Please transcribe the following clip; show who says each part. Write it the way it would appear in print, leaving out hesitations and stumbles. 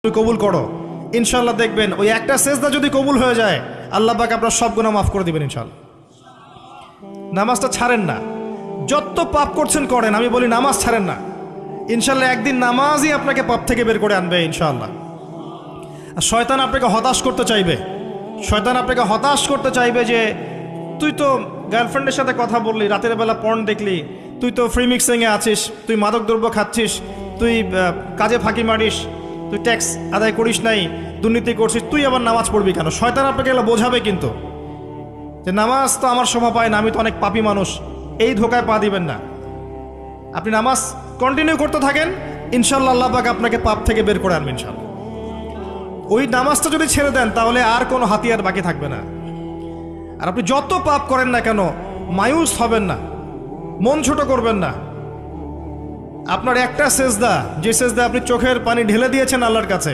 Speaker 1: তুমি কবুল করো, ইনশাল্লাহ দেখবেন ওই একটা সেজদা যদি কবুল হয়ে যায় আল্লাহ পাক আপনার সব গুনাহ মাফ করে দিবেন ইনশাল্লাহ। নামাজটা ছাড়েন না, যত পাপ করছেন করেন, আমি বলি নামাজ ছাড়েন না, ইনশাল্লাহ একদিন নামাজই আপনাকে পাপ থেকে বের করে আনবে ইনশাল্লাহ। আর শয়তান আপনাকে হতাশ করতে চাইবে, শয়তান আপনাকে হতাশ করতে চাইবে যে তুই তো গার্লফ্রেন্ডের সাথে কথা বললি, রাতের বেলা পর্ন দেখলি, তুই তো ফ্রি মিক্সিংয়ে আছিস, তুই মাদকদ্রব্য খাচ্ছিস, তুই কাজে ফাঁকি মারিস, তুই ট্যাক্স আদায় করিস নাই, দুর্নীতি করছিস, তুই আবার নামাজ পড়বি কেন? শয়তান আপনাকে এগুলো বোঝাবে কিন্তু যে নামাজ তো আমার শোভা পায় না, আমি তো অনেক পাপী মানুষ। এই ধোকায় পা দিবেন না, আপনি নামাজ কন্টিনিউ করতে থাকেন, ইনশাল্লাহ আল্লাহ পাক আপনাকে পাপ থেকে বের করে আনবেন ইনশাল্লাহ। ওই নামাজটা যদি ছেড়ে দেন তাহলে আর কোনো হাতিয়ার বাকি থাকবে না। আর আপনি যত পাপ করেন না কেন মায়ুস হবেন না, মন ছোট করবেন না। আপনার একটা সেজদা, যে সেজদা আপনি চোখের পানি ঢেলে দিয়েছেন আল্লাহর কাছে,